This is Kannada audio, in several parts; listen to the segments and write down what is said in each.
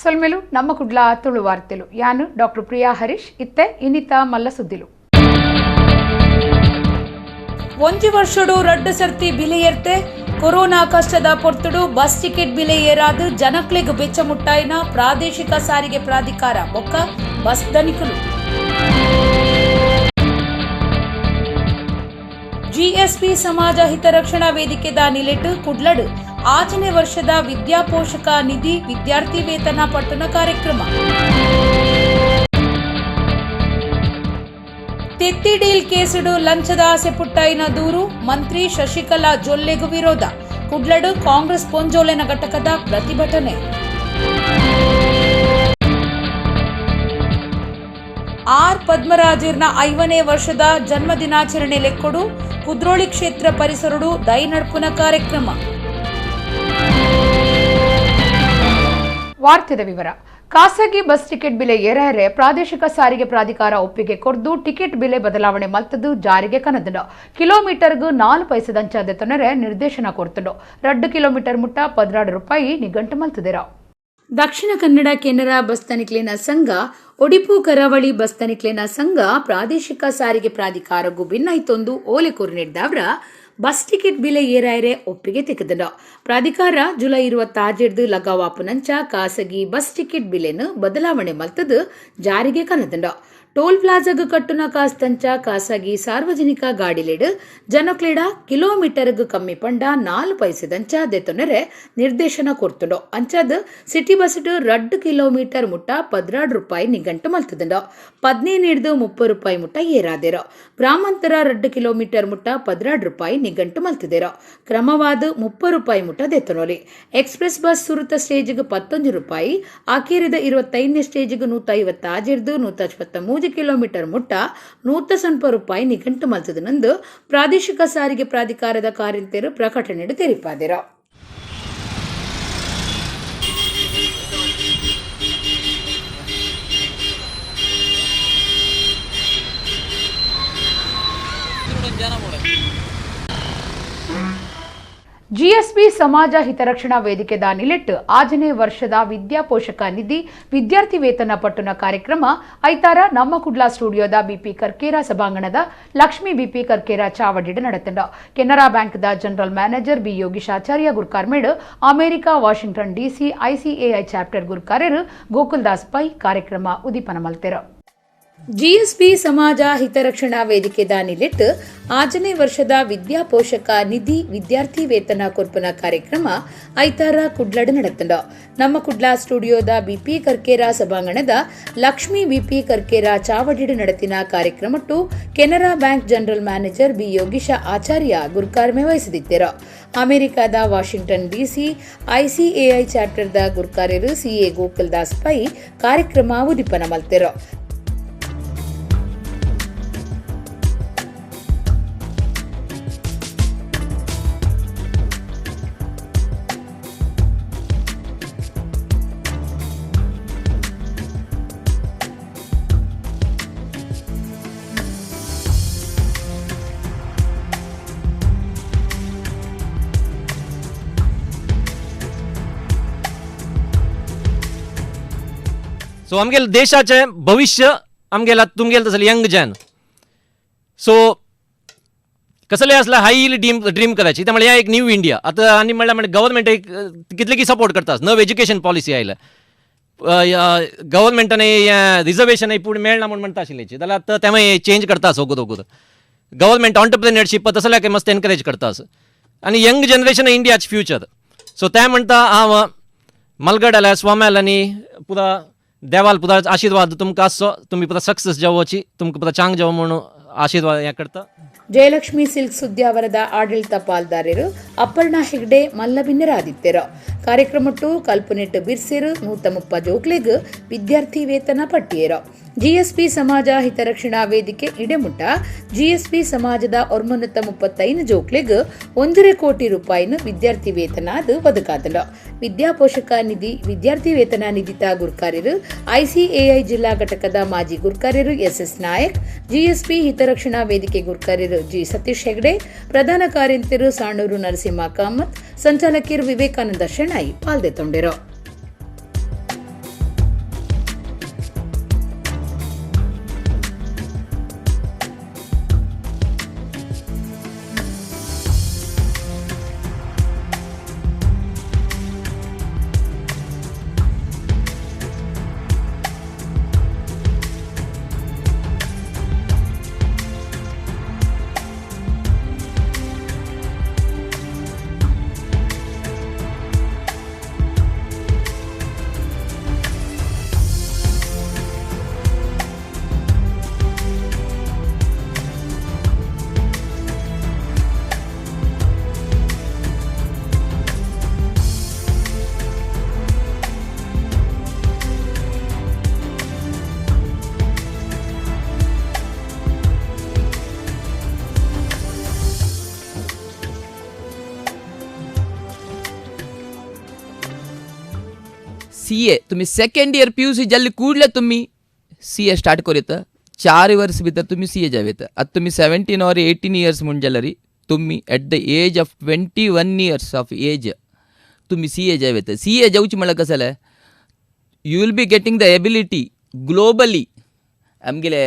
సొల్మెలు నమ్మ కుడ్ల తుಳು వార్ತೆలు యాను డాక్టర్ ಪ್ರಿಯಾ ಹರೀಶ್ ಇತ್ತೆ ಇನ್ನಿತ ಮಲ್ಲ ಸುದ್ದಿಲು ಒಂಜಿ ವರ್ಷಡು ರಡ್ಡು ಸರ್ತಿ ಬಿಲೆ ಏರ್ತೆ ಕೊರೋನಾ ಕಷ್ಟದ ಪೊರ್ತುಡು ಬಸ್ ಟಿಕೆಟ್ ಬಿಲೆ ಏರಾದು ಜನಕ್ಲೆಗ್ ಬೆಚ್ಚ ಮುಟ್ಟಾಯಿನ ಪ್ರಾದೇಶಿಕ ಸಾರಿಗೆ ಪ್ರಾಧಿಕಾರ ಬೊಕ್ಕ ಬಸ್ ಧನಿಕಲು ಜಿಎಸ್ಪಿ ಸಮಾಜ ಹಿತರಕ್ಷಣಾ ವೇದಿಕೆ ನಿಲೆಟ್ಟು ಕುಡ್ಲಡು ಆಚನೆ ವರ್ಷದ ವಿದ್ಯಾಪೋಷಕ ನಿಧಿ ವಿದ್ಯಾರ್ಥಿ ವೇತನ ಪಟ್ಟಣ ಕಾರ್ಯಕ್ರಮ ತೆತ್ತಿಡೀಲ್ ಕೇಸುಡು ಲಂಚದ ಆಸೆ ಪುಟ್ಟಾಯಿನ ದೂರು ಮಂತ್ರಿ ಶಶಿಕಲಾ ಜೊಲ್ಲೆಗೂ ವಿರೋಧ ಕುಡ್ಲಡು ಕಾಂಗ್ರೆಸ್ ಪೊಂಜೋಲೆನ ಘಟಕದ ಪ್ರತಿಭಟನೆ ಆರ್ ಪದ್ಮರಾಜರ್ನ 5ನೇ ವರ್ಷದ ಜನ್ಮದಿನಾಚರಣೆ ಲೆಕ್ಕೊಡು ಕುದ್ರೋಳಿ ಕ್ಷೇತ್ರ ಪರಿಸರಡು ದೈನಡ್ಪುನ ಕಾರ್ಯಕ್ರಮ. ವಾರ್ತೆದ ವಿವರ. ಖಾಸಗಿ ಬಸ್ ಟಿಕೆಟ್ ಬೆಲೆ ಏರರೆ ಪ್ರಾದೇಶಿಕ ಸಾರಿಗೆ ಪ್ರಾಧಿಕಾರ ಒಪ್ಪಿಗೆ ಕೊರ್ದು ಟಿಕೆಟ್ ಬೆಲೆ ಬದಲಾವಣೆ ಮಲ್ತದು ಜಾರಿಗೆ ಕನದಂಡ ಕಿಲೋಮೀಟರ್ಗೂ 4 ಪೈಸದಂಚಾದ ತೊನರೆ ನಿರ್ದೇಶನ ಕೊಡ್ತಂಡು 2 ಕಿಲೋಮೀಟರ್ ಮುಟ್ಟ 16 ರೂಪಾಯಿ ನಿಗಂಟು ಮಲ್ತದಿರ. ದಕ್ಷಿಣ ಕನ್ನಡ ಕೆನರಾ ಬಸ್ ತನಿಖೆನ ಸಂಘ ಒಡಿಪು ಕರಾವಳಿ ಬಸ್ ತನಿಖೆನ ಸಂಘ ಪ್ರಾದೇಶಿಕ ಸಾರಿಗೆ ಪ್ರಾಧಿಕಾರಗೂ ಭಿನ್ನಾಯ್ತೊಂದು ಓಲೆ ಕೋರಿ ನೀಡಿದವರ ಬಸ್ ಟಿಕೆಟ್ ಬೆಲೆ ಏರಾಯರೆ ಒಪ್ಪಿಗೆ ತೆಗೆದಂಡ ಪ್ರಾಧಿಕಾರ ಜುಲೈ 26 ಲಗಾವಾಪುನಂಚ ಖಾಸಗಿ ಬಸ್ ಟಿಕೆಟ್ ಬೆಲೆನು ಬದಲಾವಣೆ ಮಲ್ತದು ಜಾರಿಗೆ ಕನದಂಡ ಟೋಲ್ ಪ್ಲಾಜಾಗ ಕಟ್ಟುನ ಕಾಸ್ತಂಚ ಖಾಸಗಿ ಸಾರ್ವಜನಿಕ ಗಾಡಿಲೆಡ್ ಜನಕ್ಲೆಡ ಕಿಲೋಮೀಟರ್ಗ್ ಕಮ್ಮಿ ಪಂಡ 4 ಪೈಸೆದಂಚ ದೆತೊನರೆ ನಿರ್ದೇಶನ ಕೊರ್ತುಂಡು ಅಂಚಾದ ಸಿಟಿ ಬಸ್ 2 ಕಿಲೋಮೀಟರ್ ಮುಟ್ಟ 16 ರೂಪಾಯಿ ನಿಗಂಟು ಮಲ್ತದಂಡ 15 30 ರೂಪಾಯಿ ಮುಟ್ಟ ಏರಾದೆರ ಗ್ರಾಮಾಂತರ 2 ಕಿಲೋಮೀಟರ್ ಮುಟ್ಟ 16 ರೂಪಾಯಿ ನಿಗಂಟು ಮಲ್ತದೆರ ಕ್ರಮವಾದ 30 ರೂಪಾಯಿ ಮುಟ್ಟ ದೆತೊನೊಲಿ ಎಕ್ಸ್ಪ್ರೆಸ್ ಬಸ್ ಸುರತ ಸ್ಟೇಜ್ಗೆ 11 ರೂಪಾಯಿ ಆಕೇರಿದ 25ನೇ ಸ್ಟೇಜ್ಗೆ 156 153 ಕಿಲೋಮೀಟರ್ ಮುಟ್ಟ 100 ರೂಪಾಯಿ ನಿಗಂಟು ಮಲ್ತದನಂದು ಪ್ರಾದೇಶಿಕ ಸಾರಿಗೆ ಪ್ರಾಧಿಕಾರದ ಕಾರ್ಯಂತರು ಪ್ರಕಟಣೆ ತೆರಿಪಾದಿರ. ಜಿಎಸ್ಪಿ ಸಮಾಜ ಹಿತರಕ್ಷಣಾ ವೇದಿಕೆ ನಿಲೆಟ್ಟು 6ನೇ ವರ್ಷದ ವಿದ್ಯಾಪೋಷಕ ನಿಧಿ ವಿದ್ಯಾರ್ಥಿ ವೇತನ ಪಟ್ಟಣ ಕಾರ್ಯಕ್ರಮ ಐತಾರ ನಮ್ಮ ಕುಡ್ಲ ಸ್ಟುಡಿಯೋದ ಬಿಪಿ ಕರ್ಕೇರ ಸಭಾಂಗಣದ ಲಕ್ಷ್ಮೀ ಬಿಪಿ ಕರ್ಕೇರ ಚಾವಡಿಡು ನಡೆತಂಡ ಕೆನರಾ ಬ್ಯಾಂಕ್ದ general manager B Yogish Acharya ಗುರ್ಕಾರ್ಮೇಡ್ America Washington DC ICAI chapter ಗುರ್ಕಾರ್ಯರು ಗೋಕುಲ್ದಾಸ್ ಪೈ ಕಾರ್ಯಕ್ರಮ ಉದೀಪನ ಮಲ್ತೆರ. ಜಿಎಸ್ಪಿ ಸಮಾಜ ಹಿತರಕ್ಷಣಾ ವೇದಿಕೆ ನಿಲೆಟ್ಟು 6ನೇ ವರ್ಷದ ವಿದ್ಯಾಪೋಷಕ ನಿಧಿ ವಿದ್ಯಾರ್ಥಿ ವೇತನ ಕೊರ್ಪನ ಕಾರ್ಯಕ್ರಮ ಐತಾರ ಕುಡ್ಲಡ್ ನಡೆತಂಡ ನಮ್ಮ ಕುಡ್ಲ ಸ್ಟುಡಿಯೋದ ಬಿಪಿ ಕರ್ಕೇರ ಸಭಾಂಗಣದ ಲಕ್ಷ್ಮೀ ಬಿಪಿ ಕರ್ಕೇರ ಚಾವಡಿಡು ನಡೆತಿನ ಕಾರ್ಯಕ್ರಮಟ್ಟು Canara bank general manager B Yogish Acharya ಗುರ್ಕಾರ್ಮೆ ವಹಿಸಿದಿದ್ದೆರ. ಅಮೆರಿಕದ ವಾಷಿಂಗ್ಟನ್ ಡಿಸಿ ಐಸಿಎಐ ಚಾಪ್ಟರ್ದ ಗುರ್ಕಾರ್ಯರು ಸಿಎ ಗೋಕುಲ್ದಾಸ್ ಪೈ ಕಾರ್ಯಕ್ರಮ ಉದೀಪನ ಮಲ್ತೆರ. सो आमगेल देशाचे भविष्य आमगेला तुमगेल तसले यंग जन सो कसले असला हाय ड्रीम करायची त्यामुळे या एक न्यू इंडिया आता आणि म्हणल्यार गव्हर्नमेंट एक कितले की सपोर्ट करता नव एज्युकेशन पॉलिसी आयला गव्हर्नमेंटाने रिजर्वेशन पुढे मेळना म्हणून म्हणता आशिल्लेची जाल्यार आतां तेव्हा चेंज करता वगोद वगोद गव्हर्नमेंट ऑन्टरप्रेन्युअरशीप तसल्या की मस्त एनकरेज करता आणि यंग जनरेशन इंडियाच फ्युचर सो ते म्हणटा हांव मलगड स्वाम्याल आनी पुरा देवाल पुरा आशीर्वाद तुमकां आसचो तुमी पुरा सक्सेस जावची तुमकां पुरा चांग जाव म्हणून आशीर्वाद हें करता. ಜಯಲಕ್ಷ್ಮಿ ಸಿಲ್ಕ್ ಸುದ್ದಿಯವರದ ಆಡಳಿತ ಪಾಲ್ದಾರರು ಅಪರ್ಣಾ ಹೆಗ್ಡೆ ಮಲ್ಲಬಿನ್ನರಾದಿತ್ಯರು ಕಾರ್ಯಕ್ರಮಟ್ಟು ಕಲ್ಪನೆಟ್ಟು ಬಿರ್ಸಿರು 130 ಜೋಕ್ಲೆಗ್ ವಿದ್ಯಾರ್ಥಿ ವೇತನ ಪಟ್ಟಿಯರು. ಜಿಎಸ್ಪಿ ಸಮಾಜ ಹಿತರಕ್ಷಣಾ ವೇದಿಕೆ ಇಡೆಮುಟ್ಟ ಜಿಎಸ್ಪಿ ಸಮಾಜದ 935 ಜೋಕ್ಲೆಗ್ 1.5 ಕೋಟಿ ರೂಪಾಯಿನ ವಿದ್ಯಾರ್ಥಿ ವೇತನ ಅದು ಬದುಕಾತಂಡ ವಿದ್ಯಾಪೋಷಕ ನಿಧಿ ವಿದ್ಯಾರ್ಥಿ ವೇತನ ನಿಧಿತ ಗುರ್ಕಾರ್ಯರು ಐಸಿಎಐ ಜಿಲ್ಲಾ ಘಟಕದ ಮಾಜಿ ಗುರ್ಕಾರ್ಯರು ಎಸ್ಎಸ್ ನಾಯಕ್ ಜಿಎಸ್ಪಿ ಹಿತರಕ್ಷಣಾ ವೇದಿಕೆ ಗುರ್ಕಾರ್ಯರು ಜಿ ಸತೀಶ್ ಹೆಗ್ಡೆ ಪ್ರಧಾನ ಕಾರ್ಯಂತರು ಸಾಣೂರು ನರಸಿಂಹ ಕಾಮತ್ ಸಂಚಾಲಕಿಯರು ವಿವೇಕಾನಂದ ಶೆಣೈ ಪಾಲ್ದೆತೊಂಡಿರು. CA तुम्ही सेकंड इयर PUC जाल्ली कूडले तुम्ही CA स्टार्ट करीत 4 वर्स भितर तुम्ही CA जावेत. आता तुम्ही 17 or 18 years म्हणून जाल्यार तुम्ही at the age of 21 years of age तुम्ही CA जावेत. CA जावची म्हळ्यार कशें जालें, you will be getting the ability globally. आमगेले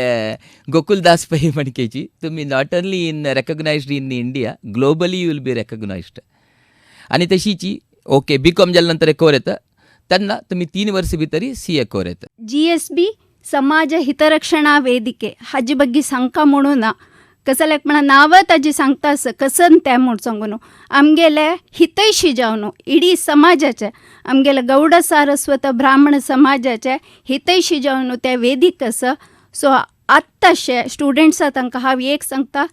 गोकुलदास पै म्हणकेची तुम्ही not only in recognised in India, globally you will be recognised. आणि तशीची ओके BCom जाल्या नंतर कवर येतं त्यांना तुम्ही 3 वर्ष भितर CA कवर येतं. GSB समाज हितरक्षणा ವೇದಿಕೆ हाजी ಬಗ್ಗೆ ಸಂಕ म्हणून कसल्याक म्हणा नाव ताजी सांगतास कसन त्या म्हूण सांगून आमगेले हितैशी जावन इडी समाजाचे आमगेले गौड सारस्वत ब्राह्मण समाजाचे हितैशी जावन त्या वेदिक आसा. सो आत्ताशे स्टुडंट्सा तांकां हांव एक सांगता,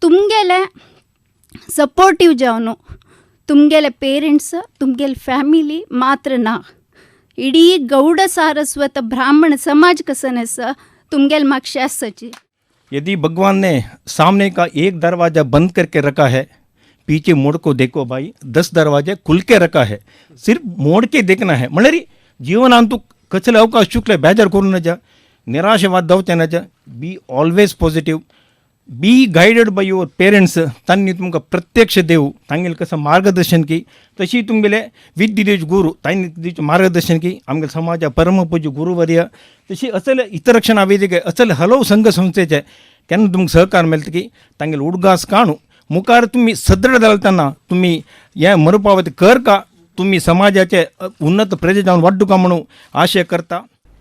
तुमगेले सपोर्टीव जावन तुमगेले पेरेंट्स तुमगेले फॅमिली मात्र ना, इडी गौड सारस्वत ब्राह्मण समाज कसन आसा तुमगेले म्हाका आसाची. यदि भगवान ने सामने का एक दरवाज़ा बंद करके रखा है, पीछे मुड़ को देखो भाई 10 दरवाजे खुल के रखा है, सिर्फ मोड़ के देखना है. म्हणल्यार जीवनांतू कसले अवकाश चुकले बेजार करू नजा, निराशवाद जावचे नजा. Be always positive, be guided by your parents. तांणी तुमकां प्रत्यक्ष देव तांगेलें कसं मार्गदर्शन की, तशी तुमगेले विद्येचे गुरू तांणी दिवचे मार्गदर्शन की. आमगे समाजा परमपूज्य गुरुवर्य तशी असले हितरक्षणा ವೇದಿಕೆ असले हलव संघ संस्थेचे केन्ना तुमकां सहकार मेळटा की तांगेले उडगास काणू मुखार तुम्ही सदृढ जालतना तुम्ही हे मरुपावती कर का तुम्ही समाजाचे उन्नत प्रजे जावन वाडुका म्हणून आशय करता.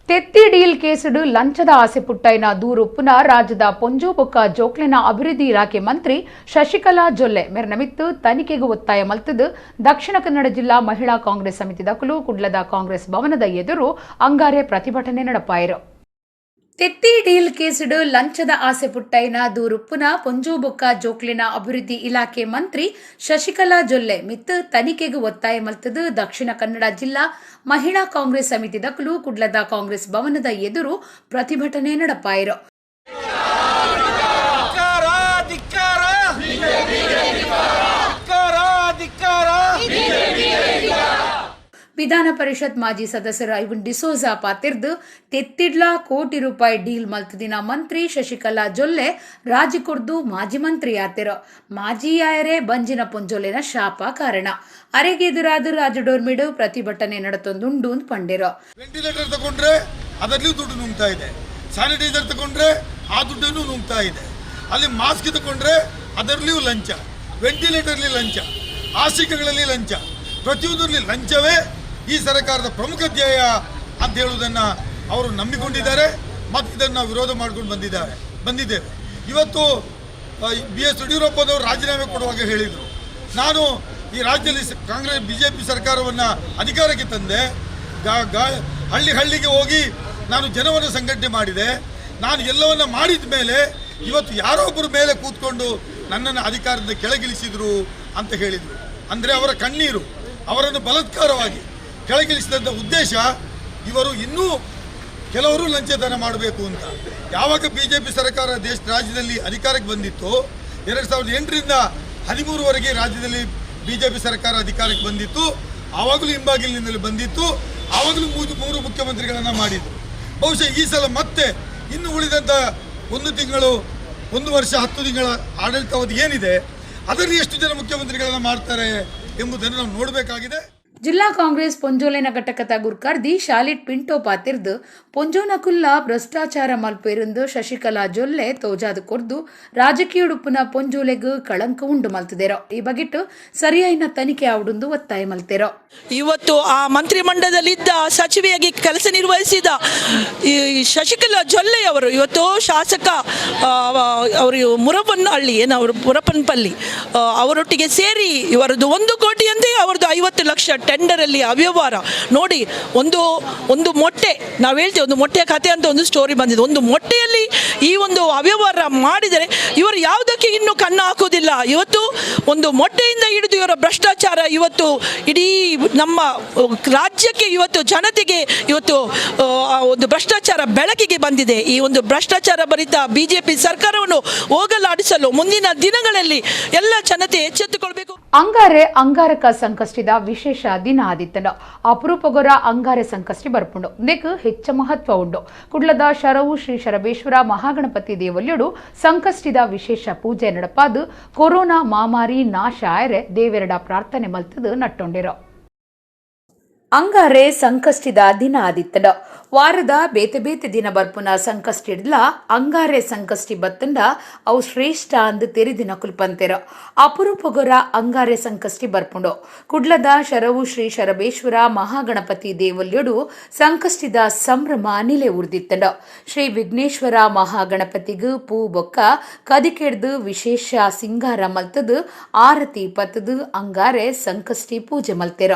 ತೆತ್ತಿ ಡೀಲ್ ಕೇಸುಡು ಲಂಚದ ಆಸೆ ಪುಟ್ಟೈನ ದೂರು ಪುನಃ ರಾಜ್ಯದ ಪೊಂಜೋಬೊಕ್ಕ ಜೋಕ್ಲೆನ ಅಭಿವೃದ್ಧಿ ಇಲಾಖೆ ಮಂತ್ರಿ ಶಶಿಕಲಾ ಜೊಲ್ಲೆ ಮೆರನಮಿತ್ತು ತನಿಖೆಗೆ ಒತ್ತಾಯ ಮಲ್ತದು ದಕ್ಷಿಣ ಕನ್ನಡ ಜಿಲ್ಲಾ ಮಹಿಳಾ ಕಾಂಗ್ರೆಸ್ ಸಮಿತಿ ದಕಲು ಕುಡ್ಲದ ಕಾಂಗ್ರೆಸ್ ಭವನದ ಎದುರು ಅಂಗಾರೆ ಪ್ರತಿಭಟನೆ ನಡೆಪಾಯಿರು. ತೆತ್ತಿ ಡೀಲ್ ಕೇಸುಡು ಲಂಚದ ಆಸೆ ಪುಟ್ಟೈನ ದೂರು ಪುನಃ ಪೊಂಜೋಬೊಕ್ಕ ಜೋಕ್ಲಿನ ಅಭಿವೃದ್ಧಿ ಇಲಾಖೆ ಮಂತ್ರಿ ಶಶಿಕಲಾ ಜೊಲ್ಲೆ ಮಿತ್ತು ತನಿಖೆಗೆ ಒತ್ತಾಯ ಮಲ್ತದು ದಕ್ಷಿಣ ಕನ್ನಡ ಜಿಲ್ಲಾ ಮಹಿಳಾ ಕಾಂಗ್ರೆಸ್ ಸಮಿತಿ ದಕಲು ಕುಡ್ಲದ ಕಾಂಗ್ರೆಸ್ ಭವನದ ಎದುರು ಪ್ರತಿಭಟನೆ ನಡೆಪಾಯಿರು. ವಿಧಾನ ಪರಿಷತ್ ಮಾಜಿ ಸದಸ್ಯರ ಐವನ್ ಡಿಸೋಜಾ ಪಾತಿರ್ದು ತೆತ್ತಿಡ್ಲ ಕೋಟಿ ರೂಪಾಯಿ ಡೀಲ್ ಮಲ್ತದಿನ ಮಂತ್ರಿ ಶಶಿಕಲಾ ಜೊಲ್ಲೆ ರಾಜಿ ಕೊರ್ದು ಮಾಜಿ ಮಂತ್ರಿ ಆತಿರು. ಮಾಜಿ ಆಯರೆ ಬಂಜಿನ ಪೊಂಜೊಲೆನ ಶಾಪ ಕಾರಣ ಅರೆಗೆ ಎದುರಾದ ರಾಜಡೋರ್ಮಿಡು ಪ್ರತಿಭಟನೆ ನಡೆತೊಂದುಂಡು ಪಂಡಿರು. ವೆಂಟಿಲೇಟರ್ ತಗೊಂಡ್ರೆ ಅದರಲ್ಲಿಯೂ ದುಡ್ಡು ನುಂಗ್ತಾ ಇದೆ, ಸ್ಯಾನಿಟೈಸರ್ ತಗೊಂಡ್ರೆ ಆ ದುಡ್ಡನ್ನು ನುಂಗ್ತಾ ಇದೆ, ಅಲ್ಲಿ ಮಾಸ್ಕ್ ತಗೊಂಡ್ರೆ ಅದರಲ್ಲಿಯೂ ಲಂಚ, ವೆಂಟಿಲೇಟರ್ಲಿ ಲಂಚ, ಹಾಸಿಗೆಗಳಲ್ಲಿ ಲಂಚ, ಪ್ರತಿಯೊಂದರಲ್ಲಿ ಲಂಚವೇ ಈ ಸರ್ಕಾರದ ಪ್ರಮುಖ ಧ್ಯೇಯ ಅಂತ ಹೇಳುವುದನ್ನು ಅವರು ನಂಬಿಕೊಂಡಿದ್ದಾರೆ ಮತ್ತು ಇದನ್ನು ವಿರೋಧ ಮಾಡ್ಕೊಂಡು ಬಂದಿದ್ದೇವೆ. ಇವತ್ತು BS ಯಡಿಯೂರಪ್ಪನವರು ರಾಜೀನಾಮೆ ಕೊಡುವಾಗ ಹೇಳಿದರು, ನಾನು ಈ ರಾಜ್ಯದಲ್ಲಿ ಕಾಂಗ್ರೆಸ್ BJP ಸರ್ಕಾರವನ್ನು ಅಧಿಕಾರಕ್ಕೆ ತಂದೆ, ಹಳ್ಳಿಗೆ ಹೋಗಿ ನಾನು ಜನವನ್ನು ಸಂಘಟನೆ ಮಾಡಿದೆ, ನಾನು ಎಲ್ಲವನ್ನ ಮಾಡಿದ ಮೇಲೆ ಇವತ್ತು ಯಾರೋ ಒಬ್ಬರ ಮೇಲೆ ಕೂತ್ಕೊಂಡು ನನ್ನನ್ನು ಅಧಿಕಾರದಿಂದ ಕೆಳಗಿಳಿಸಿದರು ಅಂತ ಹೇಳಿದರು. ಅಂದರೆ ಅವರ ಕಣ್ಣೀರು ಅವರನ್ನು ಬಲಾತ್ಕಾರವಾಗಿ ಕೆಳಗಿಳಿಸಿದಂಥ ಉದ್ದೇಶ ಇವರು ಇನ್ನೂ ಕೆಲವರು ಲಂಚದಾನ ಮಾಡಬೇಕು ಅಂತ. ಯಾವಾಗ BJP ಸರ್ಕಾರ ರಾಜ್ಯದಲ್ಲಿ ಅಧಿಕಾರಕ್ಕೆ ಬಂದಿತ್ತು 2008ರಿಂದ 2013ವರೆಗೆ ರಾಜ್ಯದಲ್ಲಿ BJP ಸರ್ಕಾರ ಅಧಿಕಾರಕ್ಕೆ ಬಂದಿತ್ತು, ಆವಾಗಲೂ ಹಿಂಬಾಗಿಲಿನಿಂದಲೇ ಬಂದಿತ್ತು, ಆವಾಗಲೂ 3 ಮುಖ್ಯಮಂತ್ರಿಗಳನ್ನು ಮಾಡಿದರು. ಬಹುಶಃ ಈ ಸಲ ಮತ್ತೆ ಇನ್ನು ಉಳಿದಂಥ 1 ತಿಂಗಳು 1 ವರ್ಷ 10 ತಿಂಗಳ ಆಡಳಿತಾವಧಿ ಏನಿದೆ ಅದರಲ್ಲಿ ಎಷ್ಟು ಜನ ಮುಖ್ಯಮಂತ್ರಿಗಳನ್ನು ಮಾಡ್ತಾರೆ ಎಂಬುದನ್ನು ನಾವು ನೋಡಬೇಕಾಗಿದೆ. ಜಿಲ್ಲಾ ಕಾಂಗ್ರೆಸ್ ಪೊಂಜೋಲೆನ ಘಟಕದ ಗುರ್ಕಾರ್ದಿ ಶಾಲಿಟ್ ಪಿಂಟೋ ಪಾತಿರ್ದು ಪೊಂಜೋನಕುಲ್ಲ ಭ್ರಷ್ಟಾಚಾರ ಮಲ್ಪೇರಿಂದು ಶಶಿಕಲಾ ಜೊಲ್ಲೆ ತೋಜಾದು ಕೊರ್ದು ರಾಜಕೀಯ ಉಡುಪುನ ಪೊಂಜೋಲೆಗೂ ಕಳಂಕ ಉಂಡು ಮಲ್ತಿದೇರೋ. ಈ ಬಗೆಟ್ಟು ಸರಿಯಾಯಿನ ತನಿಖೆ ಆವಡುಂದು ಒತ್ತಾಯ ಮಲ್ತೇರೋ. ಇವತ್ತು ಆ ಮಂತ್ರಿಮಂಡಲದಲ್ಲಿದ್ದ ಸಚಿವೆಯಾಗಿ ಕೆಲಸ ನಿರ್ವಹಿಸಿದ ಈ ಶಶಿಕಲಾ ಜೊಲ್ಲೆ ಅವರು ಇವತ್ತು ಶಾಸಕ ಅವರು ಮುರಪನಹಳ್ಳಿ ಅವರು ಮುರಪನಪಲ್ಲಿ ಅವರೊಟ್ಟಿಗೆ ಸೇರಿ ಇವರದ್ದು 1 ಕೋಟಿ ಅಂತೆ ಅವರದ್ದು 50 ಲಕ್ಷ ಟೆಂಡರಲ್ಲಿ ಅವ್ಯವಹಾರ ನೋಡಿ. ಒಂದು ಮೊಟ್ಟೆ ನಾವು ಹೇಳ್ತೇವೆ, ಒಂದು ಮೊಟ್ಟೆಯ ಕಥೆ ಅಂತ ಒಂದು ಸ್ಟೋರಿ ಬಂದಿದೆ. ಒಂದು ಮೊಟ್ಟೆಯಲ್ಲಿ ಈ ಒಂದು ಅವ್ಯವಹಾರ ಮಾಡಿದರೆ ಇವರು ಯಾವುದಕ್ಕೆ ಇನ್ನೂ ಕಣ್ಣು ಹಾಕೋದಿಲ್ಲ. ಇವತ್ತು ಒಂದು ಮೊಟ್ಟೆಯಿಂದ ಹಿಡಿದು ಇವರ ಭ್ರಷ್ಟಾಚಾರ ಇವತ್ತು ಇಡೀ ನಮ್ಮ ರಾಜ್ಯಕ್ಕೆ ಇವತ್ತು ಜನತೆಗೆ ಇವತ್ತು ಒಂದು ಭ್ರಷ್ಟಾಚಾರ ಬೆಳಕಿಗೆ ಬಂದಿದೆ. ಈ ಒಂದು ಭ್ರಷ್ಟಾಚಾರ ಭರಿತ ಬಿಜೆಪಿ ಸರ್ಕಾರವನ್ನು ಹೋಗಲಾಡಿಸಲು ಮುಂದಿನ ದಿನಗಳಲ್ಲಿ ಎಲ್ಲ ಜನತೆ ಎಚ್ಚೆತ್ತುಕೊಳ್ಬೇಕು. ಅಂಗಾರಕ ಸಂಕಷ್ಟಿದ ವಿಶೇಷ ದಿನ ಆದಿತ್ತಂಡ ಅಪರೂಪಗೊರ ಅಂಗಾರೆ ಸಂಕಷ್ಟಿ ಬರ್ಪುಂಡು ನೆಕ್ ಹೆಚ್ಚ ಮಹತ್ವ ಉಂಡು. ಕುಡ್ಲದ ಶರವು ಶ್ರೀ ಶರಬೇಶ್ವರ ಮಹಾಗಣಪತಿ ದೇವಲ್ಯಡು ಸಂಕಷ್ಟಿದ ವಿಶೇಷ ಪೂಜೆ ನಡಪಾದು ಕೊರೋನಾ ಮಾಮಾರಿ ನಾಶ ಆಯರೆ ದೇವೆರಡ ಪ್ರಾರ್ಥನೆ ಮಲ್ತದು ನಟ್ಟೊಂಡಿರೋ. ಅಂಗಾರೆ ಸಂಕಷ್ಟಿದ ದಿನ ಆದಿತ್ತಂಡ ವಾರದ ಬೇತೆ ಬೇತೆ ದಿನ ಬರ್ಪುನ ಸಂಕಷ್ಟಿಡ್ಲ ಅಂಗಾರೆ ಸಂಕಷ್ಟಿ ಬತ್ತಂಡ ಅವು ಶ್ರೇಷ್ಠ ಅಂದು ತೆರಿದಿನ ಕುಲ್ಪಂತೆರ ಅಪರೂಪಗೊರ ಅಂಗಾರೆ ಸಂಕಷ್ಟಿ ಬರ್ಪುಂಡು. ಕುಡ್ಲದ ಶರವು ಶ್ರೀ ಶರಬೇಶ್ವರ ಮಹಾಗಣಪತಿ ದೇವಲ್ಯಡು ಸಂಕಷ್ಟಿದ ಸಂಭ್ರಮ ನಿಲೆ ಉರ್ದಿತ್ತಂಡ. ಶ್ರೀ ವಿಘ್ನೇಶ್ವರ ಮಹಾಗಣಪತಿಗೂ ಪೂ ಬೊಕ್ಕ ಕದಿಕೆಡ್ದು ವಿಶೇಷ ಸಿಂಗಾರ ಮಲ್ತದು ಆರತಿ ಪತ್ತದು ಅಂಗಾರೆ ಸಂಕಷ್ಟಿ ಪೂಜೆ ಮಲ್ತೆರ.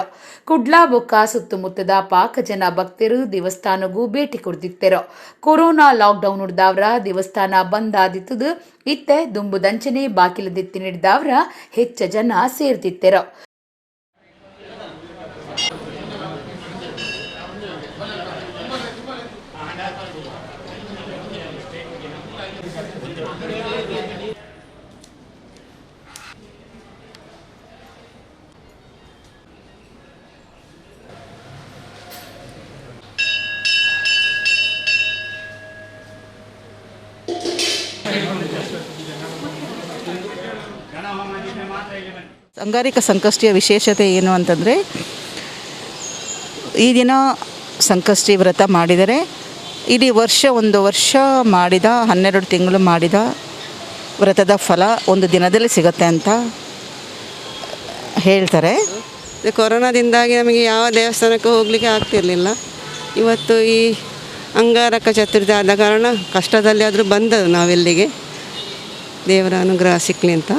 ಕುಡ್ಲಾ ಬೊಕ್ಕ ಸುತ್ತಮುತ್ತದ ಪಾಕ ಜನ ಭಕ್ತರು ದೇವಸ್ಥಾನಗೂ ಭೇಟಿ ಕೊಡ್ತಿತ್ತೇರೋ. ಕೊರೋನಾ ಲಾಕ್ಡೌನ್ ಹಿಡ್ದವ್ರ ದೇವಸ್ಥಾನ ಬಂದ್ ಆದಿತ್ತದು ಇತ್ತೆ ದುಂಬುದಂಚನೆ ಬಾಕಿಲದಿತ್ತಿ ಹಿಡ್ದವ್ರ ಹೆಚ್ಚ ಜನ ಸೇರ್ತಿತ್ತೇರೋ. ಅಂಗಾರಿಕ ಸಂಕಷ್ಟಿಯ ವಿಶೇಷತೆ ಏನು ಅಂತಂದರೆ, ಈ ದಿನ ಸಂಕಷ್ಟಿ ವ್ರತ ಮಾಡಿದರೆ ಇಡೀ ಒಂದು ವರ್ಷ ಮಾಡಿದ 12 ತಿಂಗಳು ಮಾಡಿದ ವ್ರತದ ಫಲ ಒಂದು ದಿನದಲ್ಲಿ ಸಿಗುತ್ತೆ ಅಂತ ಹೇಳ್ತಾರೆ. ಕೊರೋನಾದಿಂದಾಗಿ ನಮಗೆ ಯಾವ ದೇವಸ್ಥಾನಕ್ಕೂ ಹೋಗಲಿಕ್ಕೆ ಆಗ್ತಿರಲಿಲ್ಲ. ಇವತ್ತು ಈ ಅಂಗಾರಕ ಚತುರ್ಥಿ ಆದ ಕಾರಣ ಕಷ್ಟದಲ್ಲಿ ಆದರೂ ಬಂದದ್ದು ನಾವೆಲ್ಲಿಗೆ, ದೇವರ ಅನುಗ್ರಹ ಸಿಕ್ಕಲಿ ಅಂತ.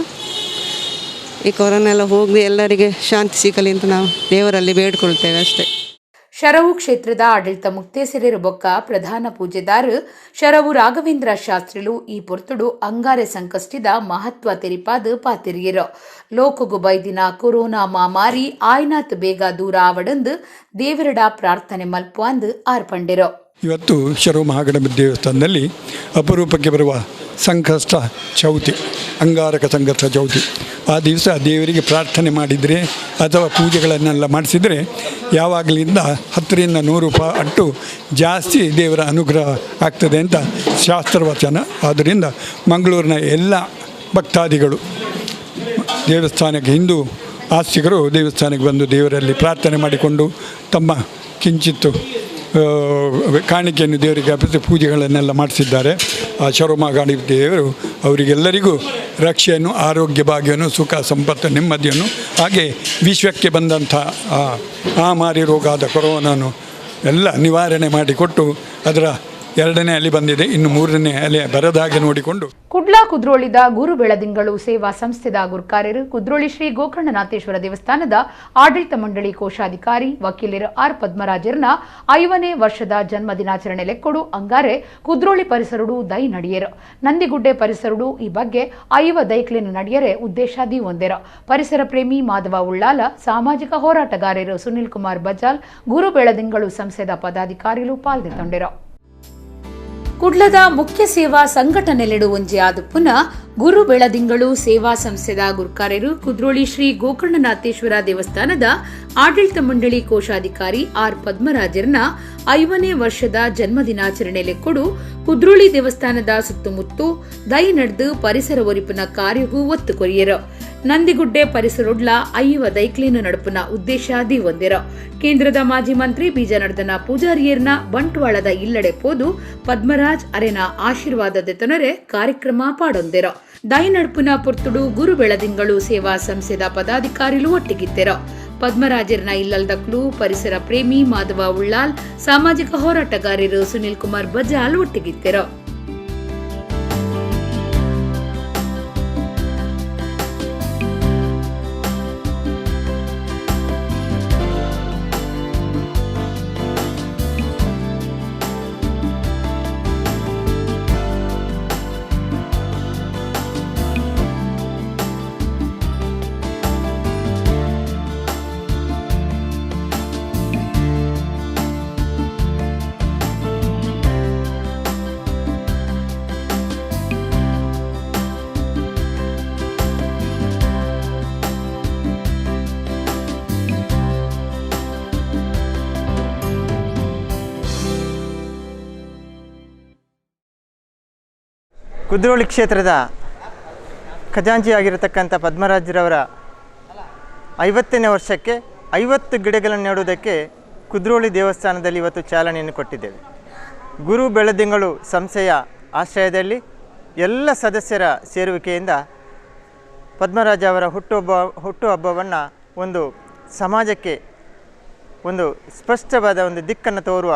ಈ ಕೊರೋನಾ ಎಲ್ಲ ಹೋಗಿ ಎಲ್ಲರಿಗೆ ಶಾಂತಿ ಸಿಗಲಿ ಅಂತ ನಾವು ದೇವರಲ್ಲಿ ಬೇಡ್ಕೊಳ್ತೇವೆ ಅಷ್ಟೇ. ಶರವು ಕ್ಷೇತ್ರದ ಆಡಳಿತ ಮುಕ್ತೇಸರಿರು ಬೊಕ್ಕ ಪ್ರಧಾನ ಪೂಜೆದಾರ್ ಶರವು ರಾಘವೇಂದ್ರ ಶಾಸ್ತ್ರಿಲು ಈ ಪೊರ್ತುಡು ಅಂಗಾರೆ ಸಂಕಷ್ಟಿದ ಮಹತ್ವ ತೆರಿಪಾದ ಪಾತಿರಿಯರು. ಲೋಕಗು ಬೈದಿನ ಕೊರೋನಾ ಮಾಮಾರಿ ಆಯ್ನಾತ್ ಬೇಗ ದೂರ ಆವಡಂದು ದೇವರಡ ಪ್ರಾರ್ಥನೆ ಮಲ್ಪುವಂದು ಆರ್ಪಂಡಿರೋ. ಇವತ್ತು ಶರವು ಮಹಾಗಣಪತಿ ದೇವಸ್ಥಾನದಲ್ಲಿ ಅಪರೂಪಕ್ಕೆ ಬರುವ ಸಂಕಷ್ಟ ಚೌತಿ, ಅಂಗಾರಕ ಸಂಕಷ್ಟ ಚೌತಿ. ಆ ದಿವಸ ದೇವರಿಗೆ ಪ್ರಾರ್ಥನೆ ಮಾಡಿದರೆ ಅಥವಾ ಪೂಜೆಗಳನ್ನೆಲ್ಲ ಮಾಡಿಸಿದರೆ ಯಾವಾಗಲಿಂದ 10ರಿಂದ 100 ಅಟ್ಟು ಜಾಸ್ತಿ ದೇವರ ಅನುಗ್ರಹ ಆಗ್ತದೆ ಅಂತ ಶಾಸ್ತ್ರವಚನ. ಆದ್ದರಿಂದ ಮಂಗಳೂರಿನ ಎಲ್ಲ ಭಕ್ತಾದಿಗಳು ದೇವಸ್ಥಾನಕ್ಕೆ, ಹಿಂದೂ ಆಸ್ತಿಕರು ದೇವಸ್ಥಾನಕ್ಕೆ ಬಂದು ದೇವರಲ್ಲಿ ಪ್ರಾರ್ಥನೆ ಮಾಡಿಕೊಂಡು ತಮ್ಮ ಕಿಂಚಿತ್ತು ಕಾಣಿಕೆಯನ್ನು ದೇವರಿಗೆ ಅರ್ಪಿಸಿ ಪೂಜೆಗಳನ್ನೆಲ್ಲ ಮಾಡಿಸಿದ್ದಾರೆ. ಆ ಶರವಮಹಾಗಣಪತಿ ದೇವರು ಅವರಿಗೆಲ್ಲರಿಗೂ ರಕ್ಷೆಯನ್ನು, ಆರೋಗ್ಯ ಭಾಗ್ಯವನ್ನು, ಸುಖ ಸಂಪತ್ತು, ನೆಮ್ಮದಿಯನ್ನು, ಹಾಗೆ ವಿಶ್ವಕ್ಕೆ ಬಂದಂಥ ಆ ಮಾರಿ ರೋಗ ಆದ ಕೊರೋನಾನು ಎಲ್ಲ ನಿವಾರಣೆ ಮಾಡಿಕೊಟ್ಟು ಅದರ 2ನೇ ಅಲೆ ಬಂದಿದೆ, ಇನ್ನು 3ನೇ ಅಲೆ ಬರದ ಹಾಗೆ ನೋಡಿಕೊಂಡು ಕುಡ್ಲಾ ಕುದ್ರೋಳಿದ ಗುರು ಬೆಳದಿಂಗಳು ಸೇವಾ ಸಂಸ್ಥೆದ ಗುರುಕಾರ್ಯರು ಕುದ್ರೋಳಿ ಶ್ರೀ ಗೋಕರ್ಣನಾಥೇಶ್ವರ ದೇವಸ್ಥಾನದ ಆಡಳಿತ ಮಂಡಳಿ ಕೋಶಾಧಿಕಾರಿ ವಕೀಲರು ಆರ್ ಪದ್ಮರಾಜರ್ನ 5ನೇ ವರ್ಷದ ಜನ್ಮ ದಿನಾಚರಣೆ ಲೆಕ್ಕೊಡು ಅಂಗಾರೆ ಕುದ್ರೋಳಿ ಪರಿಸರಡು ದೈ ನಡಿಯರು. ನಂದಿಗುಡ್ಡೆ ಪರಿಸರಡು ಈ ಬಗ್ಗೆ 5 ದೈಕ್ಲಿನ ನಡಿಯರೆ ಉದ್ದೇಶಾದಿ ಒಂದೆರ. ಪರಿಸರ ಪ್ರೇಮಿ ಮಾಧವ ಉಳ್ಳಾಲ, ಸಾಮಾಜಿಕ ಹೋರಾಟಗಾರರು ಸುನಿಲ್ ಕುಮಾರ್ ಬಜಾಲ್, ಗುರು ಬೆಳದಿಂಗಳು ಸಂಸ್ಥೆದ ಪದಾಧಿಕಾರಿಗಳು ಪಾಲ್ಗೊಂಡಿರೋ. ಕುಡ್ಲದ ಮುಖ್ಯ ಸೇವಾ ಸಂಘಟನೆಲೆಡು ಒಂಜಿ ಆದ ಪುನಃ ಗುರು ಬೆಳದಿಂಗಳು ಸೇವಾ ಸಂಸ್ಥೆದ ಗುರುಕಾರ್ಯರು ಕುದ್ರೋಳಿ ಶ್ರೀ ಗೋಕರ್ಣನಾಥೇಶ್ವರ ದೇವಸ್ಥಾನದ ಆಡಳಿತ ಮಂಡಳಿ ಕೋಶಾಧಿಕಾರಿ ಆರ್ ಪದ್ಮರಾಜರ್ನ 5ನೇ ವರ್ಷದ ಜನ್ಮ ದಿನಾಚರಣೆ ಲೆಕ್ಕೊಡು ಕುದ್ರೋಳಿ ದೇವಸ್ಥಾನದ ಸುತ್ತಮುತ್ತು ದೈ ನಡೆದು ಪರಿಸರ ಒರಿಪಿನ ಕಾರ್ಯಗೂ ಒತ್ತು ಕೊರಿಯರು. ನಂದಿಗುಡ್ಡೆ ಪರಿಸರೊಡ್ಲ 5 ದೈಕ್ಲಿನ ನಡುಪುನ ಉದ್ದೇಶಾದಿ ಒಂದೆರ. ಕೇಂದ್ರದ ಮಾಜಿ ಮಂತ್ರಿ ಬೀಜನರ್ದನ ಪೂಜಾರಿಯರ್ನ ಬಂಟ್ವಾಳದ ಇಲ್ಲಡೆ ಪೋದು ಪದ್ಮರಾಜ್ ಅರೆನ ಆಶೀರ್ವಾದದೆತನರೆ ಕಾರ್ಯಕ್ರಮ ಪಾಡೊಂದೆರ. ದೈ ನಡುಪುನ ಪೊರ್ತುಡು ಗುರು ಬೆಳದಿಂಗಳು ಸೇವಾ ಸಂಸ್ಥೆದ ಪದಾಧಿಕಾರಿಗಳು ಒಟ್ಟಿಗಿದ್ದೆರ. ಪದ್ಮರಾಜರ್ನ ಇಲ್ಲಲ್ದಕ್ಲು ಪರಿಸರ ಪ್ರೇಮಿ ಮಾಧವ ಉಳ್ಳಾಲ್, ಸಾಮಾಜಿಕ ಹೋರಾಟಗಾರರು ಸುನಿಲ್ ಕುಮಾರ್ ಬಜಾಲ್ ಒಟ್ಟಿಗಿದ್ದೆರ. ಕುದ್ರೋಳಿ ಕ್ಷೇತ್ರದ ಖಜಾಂಚಿಯಾಗಿರತಕ್ಕಂಥ ಪದ್ಮರಾಜರವರ 50ನೇ ವರ್ಷಕ್ಕೆ 50 ಗಿಡಗಳನ್ನು ನೆಡುವುದಕ್ಕೆ ಕುದ್ರೋಳಿ ದೇವಸ್ಥಾನದಲ್ಲಿ ಇವತ್ತು ಚಾಲನೆಯನ್ನು ಕೊಟ್ಟಿದ್ದೇವೆ. ಗುರು ಬೆಳದಿಂಗಳು ಸಂಸ್ಥೆಯ ಆಶ್ರಯದಲ್ಲಿ ಎಲ್ಲ ಸದಸ್ಯರ ಸೇರುವಿಕೆಯಿಂದ ಪದ್ಮರಾಜ ಅವರ ಹುಟ್ಟುಹಬ್ಬವನ್ನು ಒಂದು ಸಮಾಜಕ್ಕೆ ಒಂದು ಸ್ಪಷ್ಟವಾದ ಒಂದು ದಿಕ್ಕನ್ನು ತೋರುವ,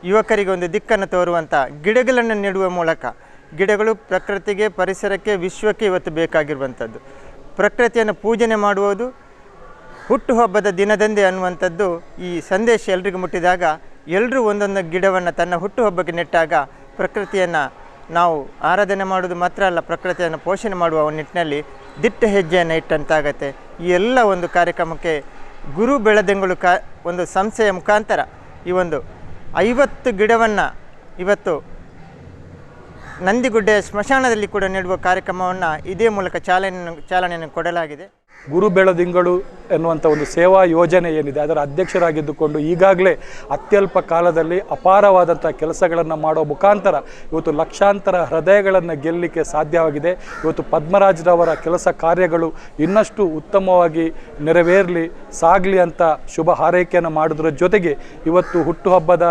ಯುವಕರಿಗೆ ಒಂದು ದಿಕ್ಕನ್ನು ತೋರುವಂಥ ಗಿಡಗಳನ್ನು ನೆಡುವ ಮೂಲಕ, ಗಿಡಗಳು ಪ್ರಕೃತಿಗೆ, ಪರಿಸರಕ್ಕೆ, ವಿಶ್ವಕ್ಕೆ ಇವತ್ತು ಬೇಕಾಗಿರುವಂಥದ್ದು. ಪ್ರಕೃತಿಯನ್ನು ಪೂಜನೆ ಮಾಡುವುದು ಹುಟ್ಟುಹಬ್ಬದ ದಿನದಂದೇ ಅನ್ನುವಂಥದ್ದು ಈ ಸಂದೇಶ ಎಲ್ರಿಗೂ ಮುಟ್ಟಿದಾಗ, ಎಲ್ಲರೂ ಒಂದೊಂದು ಗಿಡವನ್ನು ತನ್ನ ಹುಟ್ಟುಹಬ್ಬಕ್ಕೆ ನೆಟ್ಟಾಗ ಪ್ರಕೃತಿಯನ್ನು ನಾವು ಆರಾಧನೆ ಮಾಡೋದು ಮಾತ್ರ ಅಲ್ಲ, ಪ್ರಕೃತಿಯನ್ನು ಪೋಷಣೆ ಮಾಡುವ ನಿಟ್ಟಿನಲ್ಲಿ ದಿಟ್ಟ ಹೆಜ್ಜೆಯನ್ನು ಇಟ್ಟಂತಾಗತ್ತೆ. ಈ ಎಲ್ಲ ಒಂದು ಕಾರ್ಯಕ್ರಮಕ್ಕೆ ಗುರು ಬೆಳದಿಂಗಳು ಒಂದು ಸಂಸ್ಥೆಯ ಮುಖಾಂತರ ಈ ಒಂದು 50 ಗಿಡವನ್ನು ಇವತ್ತು ನಂದಿಗುಡ್ಡೆಯ ಸ್ಮಶಾನದಲ್ಲಿ ಕೂಡ ನೆಡುವ ಕಾರ್ಯಕ್ರಮವನ್ನು ಇದೇ ಮೂಲಕ ಚಾಲನೆಯನ್ನು ಕೊಡಲಾಗಿದೆ. ಗುರು ಬೆಳದಿಂಗಳು ಎನ್ನುವಂಥ ಒಂದು ಸೇವಾ ಯೋಜನೆ ಏನಿದೆ ಅದರ ಅಧ್ಯಕ್ಷರಾಗಿದ್ದುಕೊಂಡು ಈಗಾಗಲೇ ಅತ್ಯಲ್ಪ ಕಾಲದಲ್ಲಿ ಅಪಾರವಾದಂಥ ಕೆಲಸಗಳನ್ನು ಮಾಡೋ ಮುಖಾಂತರ ಇವತ್ತು ಲಕ್ಷಾಂತರ ಹೃದಯಗಳನ್ನು ಗೆಲ್ಲಲಿಕ್ಕೆ ಸಾಧ್ಯವಾಗಿದೆ. ಇವತ್ತು ಪದ್ಮರಾಜರವರ ಕೆಲಸ ಕಾರ್ಯಗಳು ಇನ್ನಷ್ಟು ಉತ್ತಮವಾಗಿ ನೆರವೇರಲಿ, ಸಾಗಲಿ ಅಂತ ಶುಭ ಹಾರೈಕೆಯನ್ನು ಮಾಡೋದ್ರ ಜೊತೆಗೆ ಇವತ್ತು ಹುಟ್ಟುಹಬ್ಬದ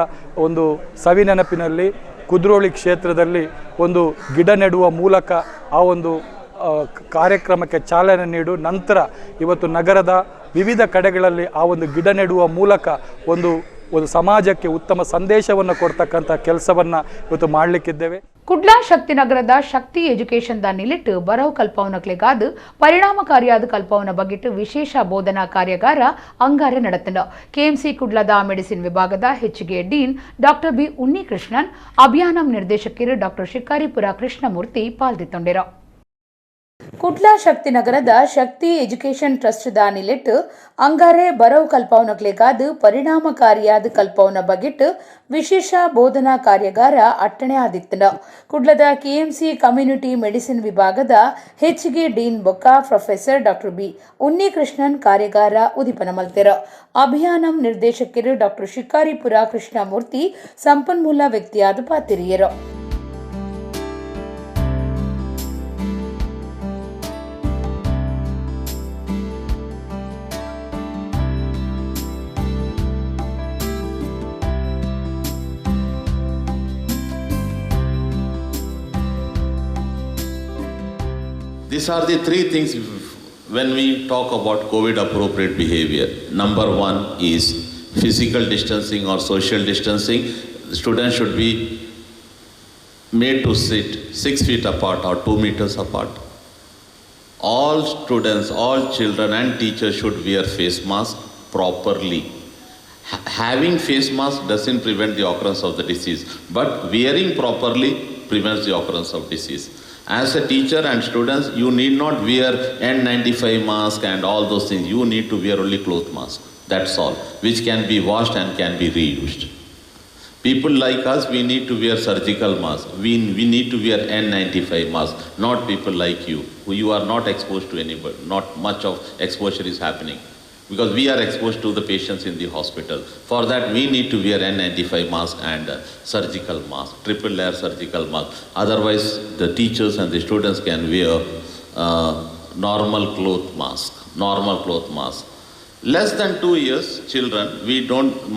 ಒಂದು ಸವಿನೆನಪಿನಲ್ಲಿ ಕುದ್ರೋಳಿ ಕ್ಷೇತ್ರದಲ್ಲಿ ಒಂದು ಗಿಡ ನೆಡುವ ಮೂಲಕ ಆ ಒಂದು ಕಾರ್ಯಕ್ರಮಕ್ಕೆ ಚಾಲನೆ ನೀಡು ನಂತರ ಇವತ್ತು ನಗರದ ವಿವಿಧ ಕಡೆಗಳಲ್ಲಿ ಆ ಒಂದು ಗಿಡ ನೆಡುವ ಮೂಲಕ ಒಂದು ಸಮಾಜಕ್ಕೆ ಉತ್ತಮ ಸಂದೇಶವನ್ನು ಕೊಡ್ತಕ್ಕಂಥ ಕೆಲಸವನ್ನು ಇವತ್ತು ಮಾಡಲಿಕ್ಕಿದ್ದೇವೆ. ಕುಡ್ಲಾ ಶಕ್ತಿ ನಗರದ ಶಕ್ತಿ ಎಜುಕೇಷನ್ ನಿಲಿಟ್ಟು ಬರವು ಕಲ್ಪವನಕ್ಲೆಗಾದು ಪರಿಣಾಮಕಾರಿಯಾದ ಕಲ್ಪವನ ಬಗೆಟ್ಟು ವಿಶೇಷ ಬೋಧನಾ ಕಾರ್ಯಾಗಾರ ಅಂಗಾರೆ ನಡೆತಂಡ. ಕೆಎಂಸಿ ಕುಡ್ಲದ ಮೆಡಿಸಿನ್ ವಿಭಾಗದ ಹೆಚ್ಚಿಗೆ ಡೀನ್ ಡಾಕ್ಟರ್ ಬಿ ಉನ್ನಿಕೃಷ್ಣನ್, ಅಭಿಯಾನ ನಿರ್ದೇಶಕರು ಡಾಕ್ಟರ್ ಶಿಕಾರಿಪುರ ಕೃಷ್ಣಮೂರ್ತಿ ಪಾಲ್ಗೊಂಡಿರು. ಕುಡ್ಲಾ ಶಕ್ತಿ ನಗರದ ಶಕ್ತಿ ಎಜುಕೇಷನ್ ಟ್ರಸ್ಟ್ ದಾನಿಲಿಟ್ಟು ಅಂಗಾರೆ ಬರವು ಕಲ್ಪವನಕ್ಲೆಗಾದು ಪರಿಣಾಮಕಾರಿಯಾದ ಕಲ್ಪವನ ಬಗೆಟ್ಟು ವಿಶೇಷ ಬೋಧನಾ ಕಾರ್ಯಾಗಾರ ಅಟ್ಟಣೆ ಆದಿತ್ತನ. ಕುಡ್ಲದ ಕೆಎಂಸಿ ಕಮ್ಯುನಿಟಿ ಮೆಡಿಸಿನ್ ವಿಭಾಗದ ಹೆಚ್ಚಿಗೆ ಡೀನ್ ಬೊಕ್ಕ ಪ್ರೊಫೆಸರ್ ಡಾಕ್ಟರ್ ಬಿ ಉನ್ನಿಕೃಷ್ಣನ್ ಕಾರ್ಯಾಗಾರ ಉದಿಪನ ಮಲ್ತೆರ. ಅಭಿಯಾನ ನಿರ್ದೇಶಕರು ಡಾಕ್ಟರ್ ಶಿಕಾರಿಪುರ ಕೃಷ್ಣಮೂರ್ತಿ ಸಂಪನ್ಮೂಲ ವ್ಯಕ್ತಿಯಾದ ಪಾತಿರಿಯರು. These are the three things when we talk about COVID appropriate behavior. Number one is physical distancing or social distancing. The students should be made to sit 6 feet apart or 2 meters apart. All students, all children and teachers should wear face mask properly. Having face mask doesn't prevent the occurrence of the disease, but wearing properly prevents the occurrence of disease. As a teacher and students, you need not wear N95 mask and all those things. You need to wear only cloth mask. That's all, which can be washed and can be reused. People like us, we need to wear surgical mask. We need to wear N95 mask, not people like you, who you are not exposed to anybody. Not much of exposure is happening, because we are exposed to the patients in the hospital. For that, we need to wear N95 mask and surgical mask, triple layer surgical mask. Otherwise, the teachers and the students can wear normal cloth mask. Less than 2 years, children,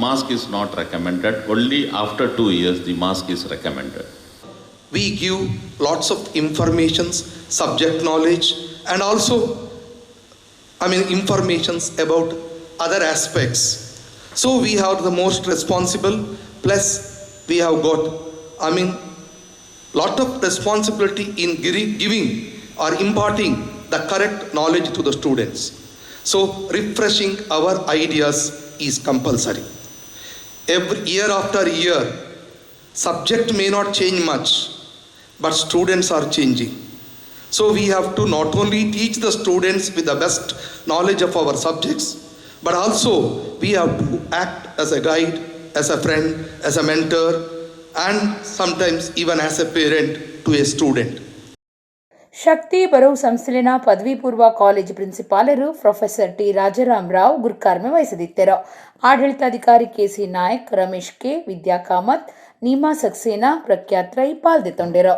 mask is not recommended. Only after 2 years, the mask is recommended. We give lots of informations, subject knowledge, and also informations about other aspects. So we have the most responsible, plus we have got lot of responsibility in giving or imparting the correct knowledge to the students. So refreshing our ideas is compulsory. Every year after year, subject may not change much, but students are changing. So we have to not only teach the students with the best knowledge of our subjects, but also we have to act as a guide, as a friend, as a mentor, and sometimes even as a parent to a student. ಶಕ್ತಿ ಬರವು ಸಂಸ್ಥೆಲಿನ ಪದವಿ ಪೂರ್ವ ಕಾಲೇಜು ಪ್ರಿನ್ಸಿಪಾಲರು ಪ್ರೊಫೆಸರ್ ಟಿ ರಾಜಾರಾಮ್ ರಾವ್ ಗುರುಕಾರ್ಮೆ ವಹಿಸದಿದ್ದರು. ಆಡಳಿತಾಧಿಕಾರಿ ಕೆಸಿ ನಾಯಕ್, ರಮೇಶ್ ಕೆ, ವಿದ್ಯಾ ಕಾಮತ್, ನೀಮಾ ಸಕ್ಸೇನಾ, ಪ್ರಖ್ಯಾತ್ ರೈ ಪಾಲ್ಗೊಂಡಿರು.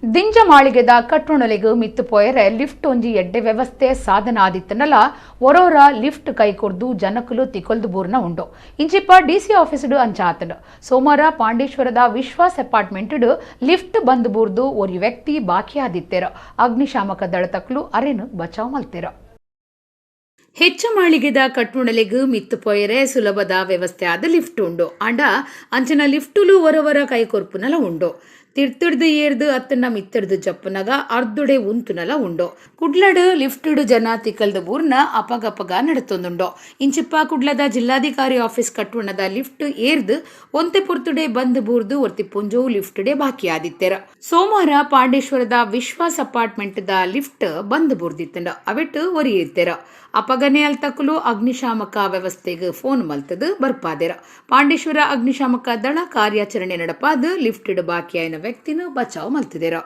ದಿಂಜ ಮಾಳಿಗೆದ ಕಟ್ಟುಣಲಿಗು ಮಿತ್ತು ಪೋಯರೆ ಲಿಫ್ಟ್ ಒಂಜಿ ಎಡ್ಡೆ ವ್ಯವಸ್ಥೆ ಸಾಧನ ಆದಿತ್ತನಲ ಒರೋರ ಲಿಫ್ಟ್ ಕೈಕೊರ್ದು ಜನಕುಲು ತಿಕೊಲ್ದು ಬೂರ್ನ ಉಂಡು ಇಂಚಿಪ್ಪ ಡಿಸಿ ಆಫೀಸ್ಡು ಅಂಚಾತಡು ಸೋಮವಾರ ಪಾಂಡೇಶ್ವರದ ವಿಶ್ವಾಸ್ ಅಪಾರ್ಟ್ಮೆಂಟ್ ಲಿಫ್ಟ್ ಬಂದ್ ಬೂರ್ದು ಒರಿ ವ್ಯಕ್ತಿ ಬಾಕಿ ಆದಿತ್ತೇರ ಅಗ್ನಿಶಾಮಕ ದಳತಕ್ಲು ಅರೆನು ಬಚಾವ್ ಮಲ್ತೇರ ಹೆಚ್ಚ ಮಾಳಿಗೆದ ಕಟ್ಟುಣಲೆಗ್ ಮಿತ್ತು ಪೊಯರೆ ಸುಲಭದ ವ್ಯವಸ್ಥೆ ಆದ ಲಿಫ್ಟ್ ಉಂಡು ಅಂಡ ಅಂಚನ ಲಿಫ್ಟುಲು ಒರವರ ಕೈಕೊರ್ಪುನಲ ಉಂಡು ತಿರ್ತಿಡ್ದು ಏರ್ದು ಅತ್ತನ್ನ ಮಿತ್ತಿಡ್ದು ಜಪ್ಪುನಗ ಅರ್ದುಡೆ ಉಂತುನಲ ಉಂಡು ಕುಡ್ಲಡ್ ಲಿಫ್ಟುಡು ಜನ ತಿಕ್ಕಲ್ದು ಬೂರ್ನ ಅಪಗಪಗ ನಡತೊಂದುಂಡು ಇಂಚಿಪ್ಪ ಕುಡ್ಲದ ಜಿಲ್ಲಾಧಿಕಾರಿ ಆಫೀಸ್ ಕಟ್ಟುಣದ ಲಿಫ್ಟ್ ಏರ್ದು ಒಂತೆ ಪುರ್ತುಡೆ ಬಂದ್ ಬೂರ್ದು ಒರ್ತಿ ಪುಂಜೋ ಲಿಫ್ಟುಡೆ ಬಾಕಿ ಆದಿತ್ತೆರ ಸೋಮವಾರ ಪಾಂಡೇಶ್ವರದ ವಿಶ್ವಾಸ್ ಅಪಾರ್ಟ್ಮೆಂಟ್ ದ ಲಿಫ್ಟ್ ಬಂದ್ ಬೂರ್ದಿತ್ತಂಡ ಅವೆಟ್ಟು ಒರಿಯಿತ್ತೆರ ಅಪಗನೆ ಅಲ್ತಕುಲು ಅಗ್ನಿಶಾಮಕ ವ್ಯವಸ್ಥೆಗೆ ಫೋನ್ ಮಲ್ತದು ಬರ್ಪಾದೆರ ಪಾಂಡೇಶ್ವರ ಅಗ್ನಿಶಾಮಕ ದಳ ಕಾರ್ಯಾಚರಣೆ ನಡಪಾದ ಲಿಫ್ಟ್ ಬಾಕಿಯಾಯಿನ ವ್ಯಕ್ತಿನ ಬಚಾವ್ ಮಲ್ತಿದೆರ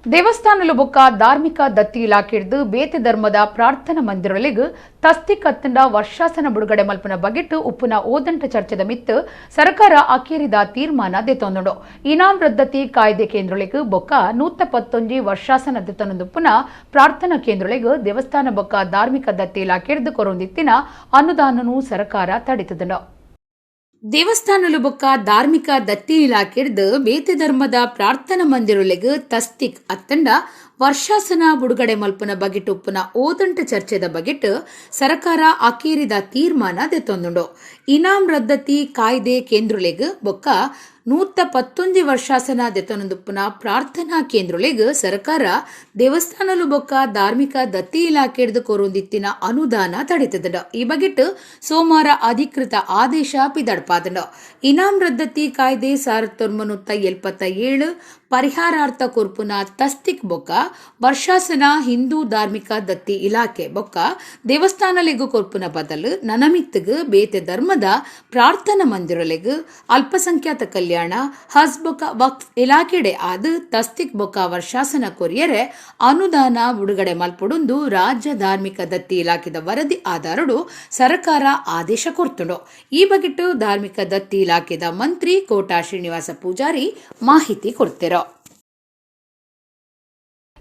ದೇವಸ್ಥಾನಲು ಬೊಕ್ಕ ಧಾರ್ಮಿಕ ದತ್ತಿ ಇಲಾಖೆಡ್ದು ಬೇತೆ ಧರ್ಮದ ಪ್ರಾರ್ಥನಾ ಮಂದಿರೊಳಗೆ ತಸ್ತಿ ಕತ್ತಂಡ ವರ್ಷಾಸನ ಬಿಡುಗಡೆ ಮಲ್ಪನ ಬಗೆಟ್ಟು ಉಪ್ಪುನ ಓದಂಟ ಚರ್ಚೆದ ಮಿತ್ತು ಸರ್ಕಾರ ಅಕೇರಿದ ತೀರ್ಮಾನ ದೆತೊಂದುಂಡು ಇನಾಂ ರದ್ದತಿ ಕಾಯ್ದೆ ಕೇಂದ್ರೊಳಗೆ ಬೊಕ್ಕ 119 ವರ್ಷಾಸನ ದೆತೊಂದುಪ್ಪುನ ಪ್ರಾರ್ಥನಾ ಕೇಂದ್ರೊಳಗೆ ದೇವಸ್ಥಾನ ಬೊಕ್ಕ ಧಾರ್ಮಿಕ ದತ್ತಿ ಇಲಾಖೆಡ್ದು ಕೊರೊಂದಿತ್ತಿನ ಅನುದಾನನು ಸರ್ಕಾರ ತಡಿತದುಂಡು ದೇವಸ್ಥಾನಲು ಬೊಕ್ಕ ಧಾರ್ಮಿಕ ದತ್ತಿ ಇಲಾಖೆಡ್ದು ಬೇತೆ ಧರ್ಮದ ಪ್ರಾರ್ಥನಾ ಮಂದಿರೊಳಗೆ ತಸ್ತಿಕ್ ಅತ್ತಂಡ ವರ್ಷಾಸನ ಬಿಡುಗಡೆ ಮಲ್ಪನ ಬಗೆಟುಪ್ಪುನ ಓದಂಟ ಚರ್ಚೆದ ಬಗೆಟ್ ಸರ್ಕಾರ ಅಕೇರಿದ ತೀರ್ಮಾನ ದೆತೊಂದುಂಡು ಇನಾಂ ರದ್ದತಿ ಕಾಯ್ದೆ ಕೇಂದ್ರೊಳಗೆ ಬೊಕ್ಕ 119 ವರ್ಷಾಸನ ದೆತೊಂದುಪ್ಪುನ ಪ್ರಾರ್ಥನಾ ಕೇಂದ್ರೊಳಗೆ ಸರ್ಕಾರ ದೇವಸ್ಥಾನಲು ಬೊಕ್ಕ ಧಾರ್ಮಿಕ ದತ್ತಿ ಇಲಾಖೆಡ್ದು ಕೊರೊಂದಿತ್ತಿನ ಅನುದಾನ ತಡಿತದ ಈ ಬಗೆಟ್ ಸೋಮವಾರ ಅಧಿಕೃತ ಆದೇಶ ಪಿದಡ್ಪಾದಂಡ ಇನಾಂ ರದ್ದತಿ ಕಾಯ್ದೆ 1977 ಪರಿಹಾರಾರ್ಥ ಕೊರ್ಪುನ ತಸ್ತಿಕ್ ಬೊಕ್ಕ ವರ್ಷಾಸನ ಹಿಂದೂ ಧಾರ್ಮಿಕ ದತ್ತಿ ಇಲಾಖೆ ಬೊಕ್ಕ ದೇವಸ್ಥಾನಲೆಗು ಕೊರ್ಪುನ ಬದಲು ನನಮಿತ್ತಗ್ ಬೇತೆ ಧರ್ಮದ ಪ್ರಾರ್ಥನಾ ಮಂದಿರಲೆಗ್ ಅಲ್ಪಸಂಖ್ಯಾತ ಕಲ್ಯಾಣ ಹಜ್ ಬೊಕ್ಕ ವಕ್ಫ್ ಇಲಾಖೆಡೆ ಆದ ತಸ್ತಿಕ್ ಬೊಕ್ಕ ವರ್ಷಾಸನ ಕೊರಿಯರೆ ಅನುದಾನ ಬಿಡುಗಡೆ ಮಲ್ಪೊಡುಂದು ರಾಜ್ಯ ಧಾರ್ಮಿಕ ದತ್ತಿ ಇಲಾಖೆದ ವರದಿ ಆಧಾರಡು ಸರ್ಕಾರ ಆದೇಶ ಕೊರ್ತುಂಡು ಈ ಬಗೆಟ್ಟು ಧಾರ್ಮಿಕ ದತ್ತಿ ಇಲಾಖೆದ ಮಂತ್ರಿ ಕೋಟಾ ಶ್ರೀನಿವಾಸ ಪೂಜಾರಿ ಮಾಹಿತಿ ಕೊಡ್ತಿರೋ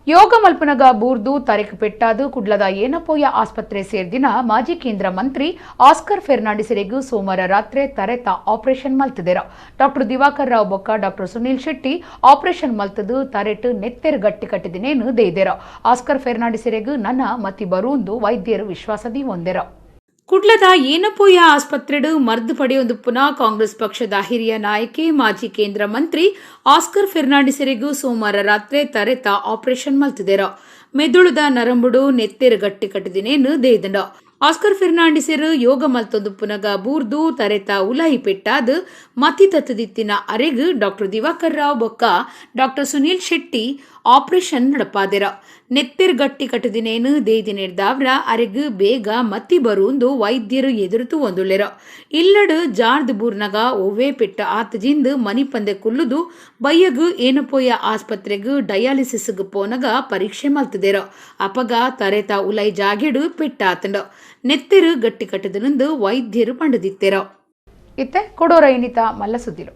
ಯೋಗ ಮಲ್ಪನಗ ಬೂರ್ದು ತಾರೀಖು ಪೆಟ್ಟಾದು ಕುಡ್ಲದ ಏನಪೋಯ ಆಸ್ಪತ್ರೆ ಸೇರ್ದಿನ ಮಾಜಿ ಕೇಂದ್ರ ಮಂತ್ರಿ ಆಸ್ಕರ್ ಫೆರ್ನಾಂಡಿಸರಿಗೂ ಸೋಮವಾರ ರಾತ್ರಿ ತರೆತ ಆಪರೇಷನ್ ಮಲ್ತಿದೆರ ಡಾಕ್ಟರ್ ದಿವಾಕರ್ ರಾವ್ ಬೊಕ್ಕ ಡಾಕ್ಟರ್ ಸುನೀಲ್ ಶೆಟ್ಟಿ ಆಪರೇಷನ್ ಮಲ್ತದು ತರೆಟ್ ನೆತ್ತೆರ್ ಗಟ್ಟಿ ಕಟ್ಟಿದಿನೇನು ದೇಯ್ದೆರ ಆಸ್ಕರ್ ಫೆರ್ನಾಂಡಿಸರಿಗೂ ನನ್ನ ಮತಿ ಬರುಂದು ವೈದ್ಯರು ವಿಶ್ವಾಸದಿ ಹೊಂದೆರ ಕುಡ್ಲದ ಏನಪೋಯ ಆಸ್ಪತ್ರೆಡು ಮರ್ದು ಪಡೆಯೊಂದುಪ್ಪುನ ಕಾಂಗ್ರೆಸ್ ಪಕ್ಷದ ಹಿರಿಯ ನಾಯಕಿ ಮಾಜಿ ಕೇಂದ್ರ ಮಂತ್ರಿ ಆಸ್ಕರ್ ಫೆರ್ನಾಂಡಿಸರಿಗೂ ಸೋಮವಾರ ರಾತ್ರಿ ತರೆತ ಆಪರೇಷನ್ ಮಲ್ತಿದೆರ ಮೆದುಳುದ ನರಂಬುಡು ನೆತ್ತೆರ್ ಗಟ್ಟಿ ಕಟ್ಟಿದಿನೇನು ದೇಯ್ದಂಡ ಆಸ್ಕರ್ ಫೆರ್ನಾಂಡಿಸರು ಯೋಗ ಮಲ್ತೊಂದುಪ್ಪುನಗ ಬೂರ್ದು ತರೆತ ಉಲಾಯಿ ಪೆಟ್ಟಾದ ಮತಿ ತತ್ತದಿತ್ತಿನ ಅರೆಗ್ ಡಾಕ್ಟರ್ ದಿವಾಕರ್ ರಾವ್ ಬೊಕ್ಕ ಡಾಕ್ಟರ್ ಸುನೀಲ್ ಶೆಟ್ಟಿ ಆಪರೇಷನ್ ನಡಪಾದೆರ ನೆತ್ತೆರ್ ಗಟ್ಟಿ ಕಟ್ಟಿದಿನೇನು ದೇಯ್ದಿನೆಡ್ದಾವ್ರ ಅರೆಗ್ ಬೇಗ ಮತಿ ಬರುಂದು ವೈದ್ಯರು ಎದುರುತು ಒಂದುಳ್ಳೆರ ಇಲ್ಲಡ್ ಜಾರ್ದ್ ಬೂರ್ನಗ ಒವ್ವೇ ಪೆಟ್ಟ ಆತಜಿಂದ್ ಮನಿ ಪಂದೆ ಕುಲ್ಲುದು ಬಯ್ಯಗ್ ಏನಪೋಯ ಆಸ್ಪತ್ರೆಗ್ ಡಯಾಲಿಸಿಸ್ಗ್ ಪೋನಗ ಪರೀಕ್ಷೆ ಮಲ್ತದೆರ ಅಪಗ ತರೆತ ಉಲೈ ಜಾಗೆಡು ಪೆಟ್ಟಾತಂಡ ನೆತ್ತೆರು ಗಟ್ಟಿ ಕಟ್ಟಿದನಂದು ವೈದ್ಯರು ಪಂಡದಿತ್ತೆರ ಇತ್ತೆ ಕೊಡೋರ ಇನ್ನಿತ ಮಲ್ಲ ಸುದ್ದಿರು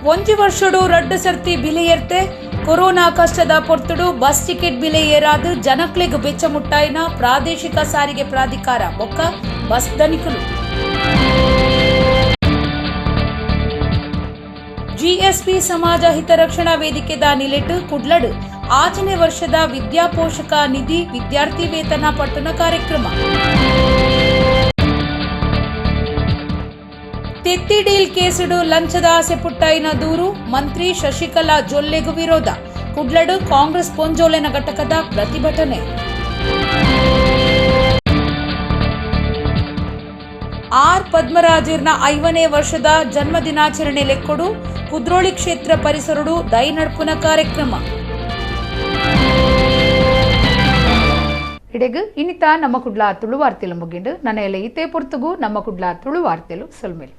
ಒಂಜಿ ವರ್ಷಡು ರಡ್ಡು ಸರ್ತಿ ಬಿಲೆ ಏರ್ತೆ ಕೊರೋನಾ ಕಷ್ಟದ ಪೊರ್ತುಡು ಬಸ್ ಟಿಕೆಟ್ ಬಿಲೆ ಏರಾದು ಜನಕ್ಲೆಗ್ ಬೆಚ್ಚ ಮುಟ್ಟಾಯಿನ ಪ್ರಾದೇಶಿಕ ಸಾರಿಗೆ ಪ್ರಾಧಿಕಾರ ಬೊಕ್ಕ ಬಸ್ ಧನಿಕಲು ಜಿಎಸ್ಪಿ ಸಮಾಜ ಹಿತರಕ್ಷಣಾ ವೇದಿಕೆದ ನಿಲೆಟ್ ಕುಡ್ಲಡ್ ಆಚನೆ ವರ್ಷದ ವಿದ್ಯಾಪೋಷಕ ನಿಧಿ ವಿದ್ಯಾರ್ಥಿ ವೇತನ ಪಟ್ಟಣ ಕಾರ್ಯಕ್ರಮ ತೆತ್ತಿಡೀಲ್ ಕೇಸುಡು ಲಂಚದ ಆಸೆ ಪುಟ್ಟಾಯಿನ ದೂರು ಮಂತ್ರಿ ಶಶಿಕಲಾ ಜೊಲ್ಲೆಗೂ ವಿರೋಧ ಕುಡ್ಲಡು ಕಾಂಗ್ರೆಸ್ ಪೊಂಜೋಲೆನ ಘಟಕದ ಪ್ರತಿಭಟನೆ ಆರ್ ಪದ್ಮರಾಜರ್ನ 5ನೇ ವರ್ಷದ ಜನ್ಮದಿನಾಚರಣೆ ಲೆಕ್ಕೊಡು ಕುದ್ರೋಳಿ ಕ್ಷೇತ್ರ ಪರಿಸರಡು ದೈನಡ್ಪುನ ಕಾರ್ಯಕ್ರಮ. ಇಡೆಗು ಇನ್ನಿತ ನಮ್ಮ ಕುಡ್ಲ ತುಳು ವಾರ್ತೆಲು ಮುಗಿಂಡು ನನ್ನ ಎಲ್ಲ ಇತೇ ಪೊರ್ತುಗು ನಮ್ಮ ಕುಡ್ಲ ತುಳು ವಾರ್ತೆಲು ಸೊಲ್ಮೇಲೆ.